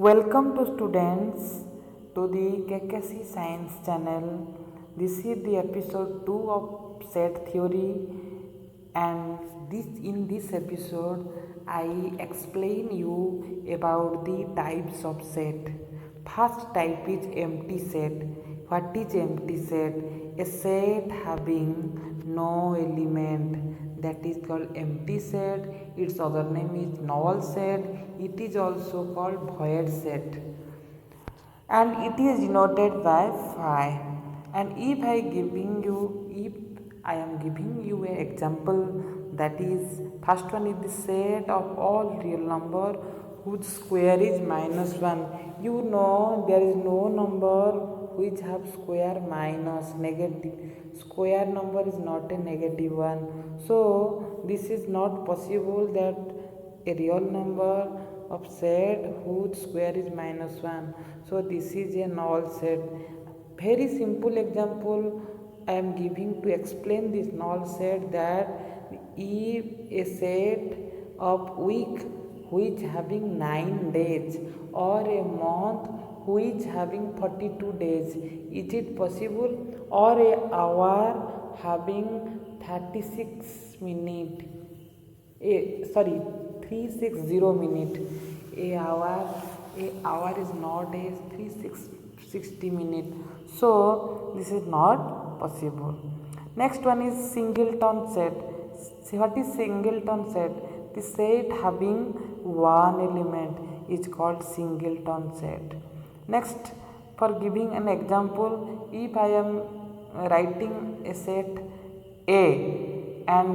Welcome to students to the KKC Science channel. This is the episode 2 of set theory, and in this episode I explain you about the types of set. First type is empty set. What is empty set? A set having no element, that is called empty set. Its other name is null set. It is also called void set, and it is denoted by phi. And if I am giving you an example, that is, first one is the set of all real number whose square is -1. You know there is no number which have square minus negative. Square number is not a negative one, so this is not possible that a real number of set whose square is -1. So this is a null set. Very simple example I am giving to explain this null set, that if a set of week which having 9 days or a month which having 42 days, is it possible? Or a hour having 36 minutes, 360 minutes. A hour is not a 360 minutes, so this is not possible. Next one is singleton set. What is singleton set? The set having one element is called singleton set. Next, for giving an example, if I am writing a set A and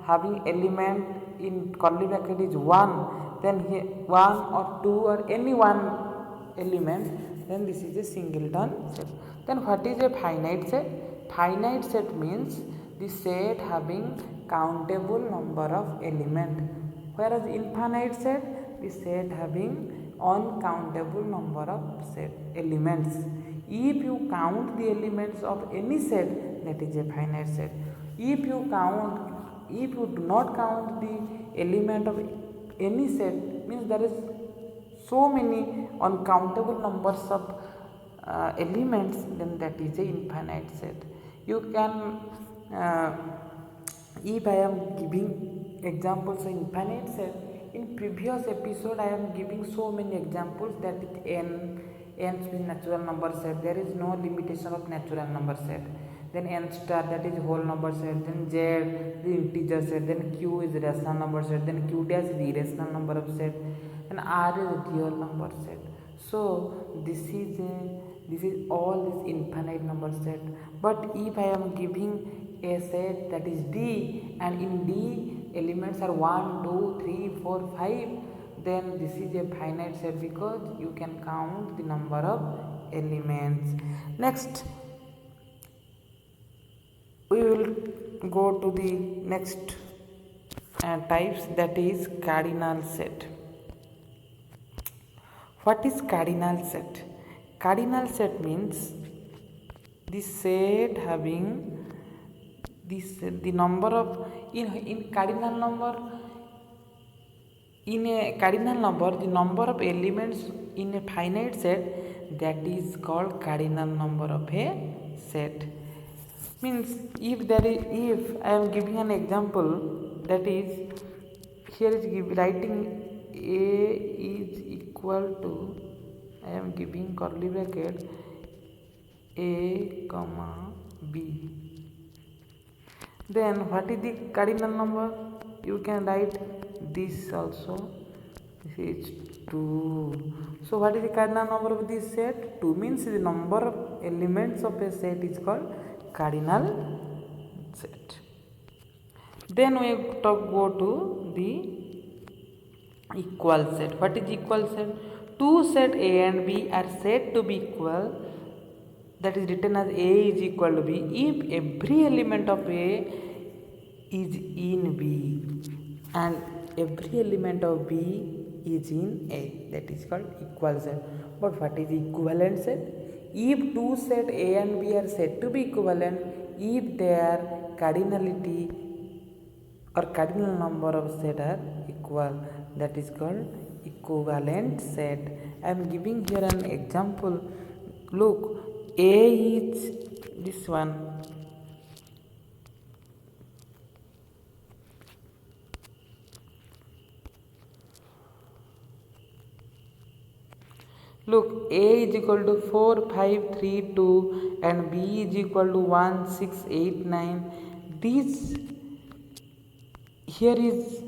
having element in curly bracket is 1, then here 1 or 2 or any one element, then this is a singleton set. Then what is a finite set? Finite set means the set having countable number of element, whereas infinite set, the set having uncountable number of set elements. If you count the elements of any set, that is a finite set. If you do not count the element of any set, means there is so many uncountable numbers of elements, then that is a infinite set. You can if I am giving examples of infinite set, in previous episode I am giving so many examples, that is n is natural number set, there is no limitation of natural number set. Then n star, that is whole number set. Then z, the integer set. Then q is rational number set. Then q dash is irrational number of set. And r is real number set. So this is all this infinite number set. But if I am giving a set that is D, and in D elements are 1, 2, 3, 4, 5, then this is a finite set, because you can count the number of elements. Next, we will go to the next types, that is cardinal set. What is cardinal set? Cardinal set means the set having the number of in cardinal number. In a cardinal number, the number of elements in a finite set, that is called cardinal number of a set. Means if I am giving an example, that is, here is writing A is equal to, I am giving curly bracket, A comma B. Then what is the cardinal number? You can write this also. This is 2. So what is the cardinal number of this set? 2 means the number of elements of a set is called cardinal set. Then we go to the equal set. What is equal set? Two set A and B are said to be equal, that is written as A is equal to B if every element of A is in B and every element of B is in A, that is called equal set. But what is equivalent set? If two set A and B are said to be equivalent if their cardinality or cardinal number of set are equal, that is called equivalent set. I am giving here an example. Look, A is this one. Look, A is equal to 4, 5, 3, 2 and B is equal to 1, 6, 8, 9. This here is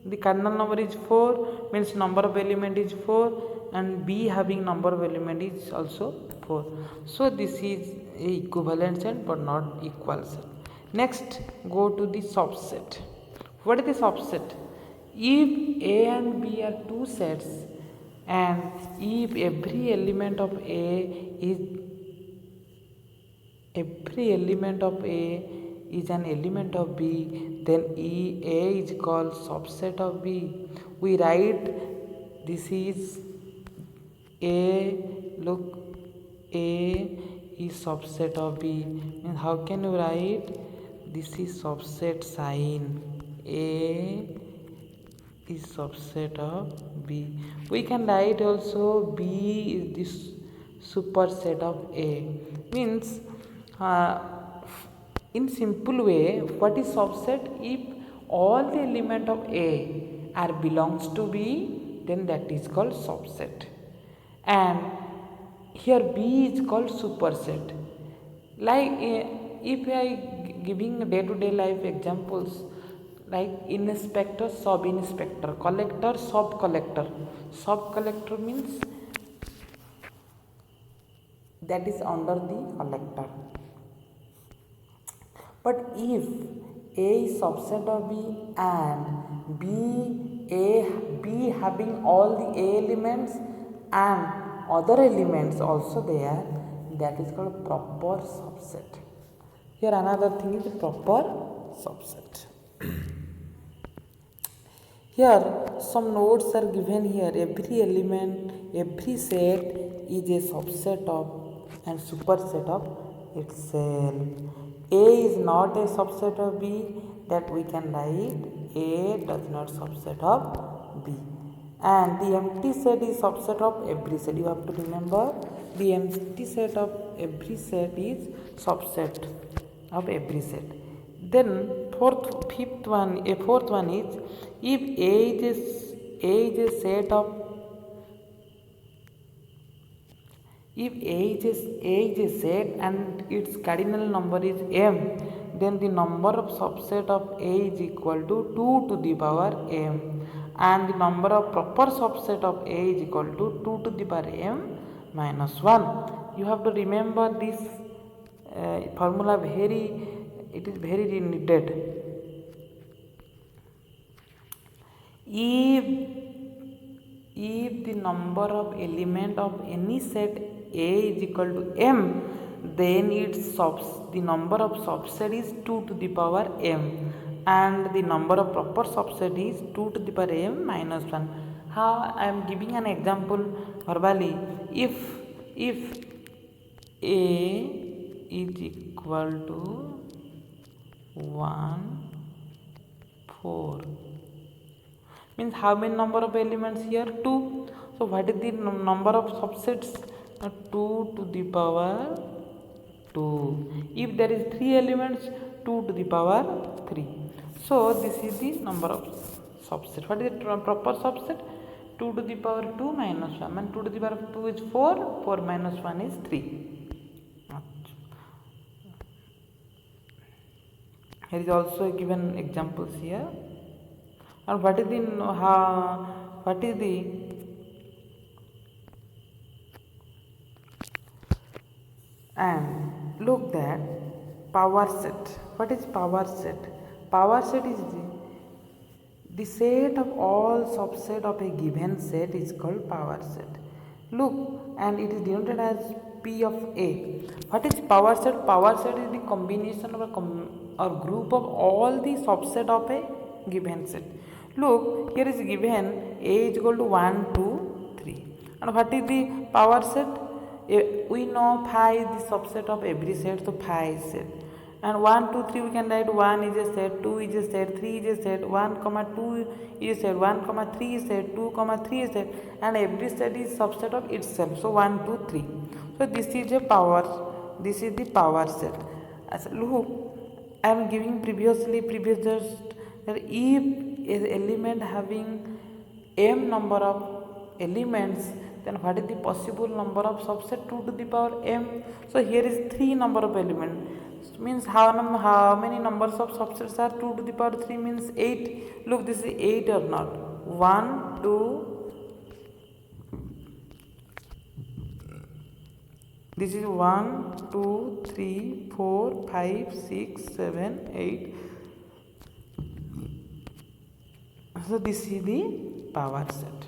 the cardinal number is 4, means number of element is 4, and B having number of element is also 4. So this is a equivalent set but not equal set. Next, go to the subset. What is the subset? If A and B are two sets, and if every element of A is an element of B, then A is called subset of B. We write this is A. Look, A is subset of B. And how can you write? This is subset sign. A is subset of B. We can write also B is this superset of A. Means in simple way, what is subset? If all the element of A are belongs to B, then that is called subset. And here B is called superset. Like if I giving day-to-day life examples, like inspector, sub inspector, collector, sub collector. Sub collector means that is under the collector. But if A is subset of B and B having all the A elements and other elements also there, that is called proper subset. Here another thing is proper subset. Here some notes are given here. Every element, every set is a subset of and superset of itself. A is not a subset of B, that we can write A does not subset of B. And the empty set is subset of every set. You have to remember the empty set of every set is subset of every set. Then fourth one is if A is a set of if A is a set and its cardinal number is m, then the number of subset of A is equal to 2 to the power m, and the number of proper subset of A is equal to 2 to the power m minus 1. You have to remember this formula it is very needed. If the number of element of any set A is equal to m, then the number of subset is 2 to the power m, and the number of proper subset is 2 to the power m minus 1. How I am giving an example verbally. If A is equal to 1, 4, means how many number of elements here? 2. So what is the number of subsets? 2 to the power 2. If there is 3 elements, 2 to the power 3. So this is the number of subset. What is the proper subset? 2 to the power 2 minus 1. And 2 to the power 2 is 4. 4 minus 1 is 3. Here is also given examples here. And what is the and look that power set. What is power set? Power set is the set of all subset of a given set is called power set. Look, and it is denoted as P of A. What is power set? Power set is the combination of or group of all the subset of a given set. Look, here is given A is equal to 1, 2, 3. And what is the power set? We know phi is the subset of every set, so phi is set. And 1 2 3 we can write 1 is a set, 2 is a set, 3 is a set, 1 comma 2 is a set, 1 comma 3 is a set, 2 comma 3 is a set, and every set is subset of itself. So 1 2 3. So this is a power, this is the power set. As look, I am giving previous just that if an element having m number of elements, then what is the possible number of subset 2 to the power m? So here is 3 number of elements, means how many numbers of subsets are 2 to the power 3 means 8. Look, this is 8 or not? 1 2, this is 1 2 3 4 5 6 7 8. So this is the power set.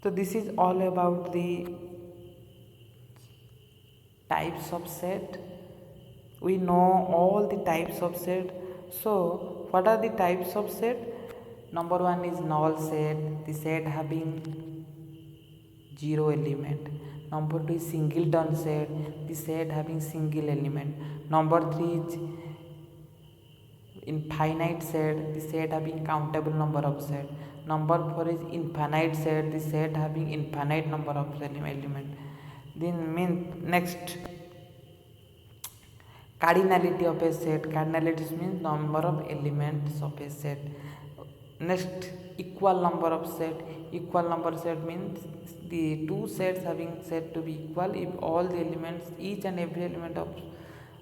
So this is all about the types of set. We know all the types of set. So what are the types of set? Number one is null set, the set having 0 element. Number two is singleton set, the set having single element. Number three is infinite set, the set having countable number of set. Number 4 is infinite set, the set having infinite number of element. Then next, cardinality of a set. Cardinality means number of elements of a set. Next, equal number of set. Equal number set means the two sets having set to be equal if all the elements, each and every element of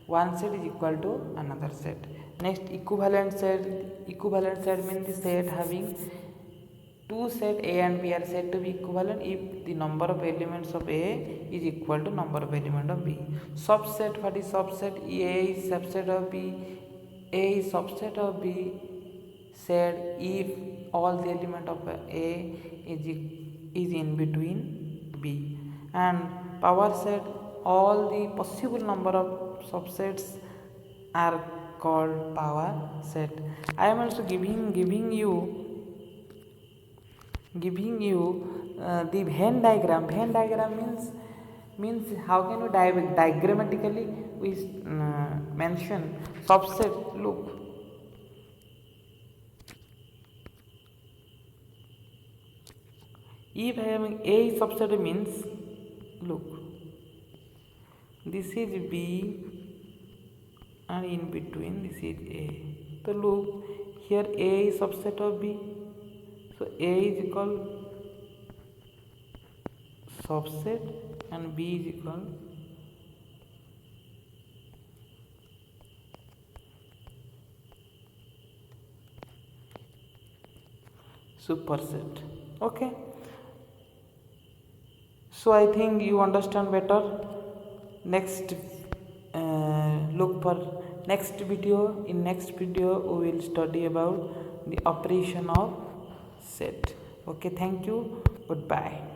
one set is equal to another set. Next, equivalent set. Equivalent set means the set having two set A and B are said to be equivalent if the number of elements of A is equal to number of elements of B. Subset, what is subset? A is subset of B. A is subset of B said if all the element of A is in between B. And power set, all the possible number of subsets are called power set. I am also giving you the Venn diagram. Venn diagram means how can we diagrammatically we mention subset. Look, if I am A subset means, look, this is B and in between this is A. So look, here A is subset of B. So A is equal subset and B is equal superset. Okay. So I think you understand better. Next, look for next video. In next video, we will study about the operation of set. Okay, thank you. Goodbye.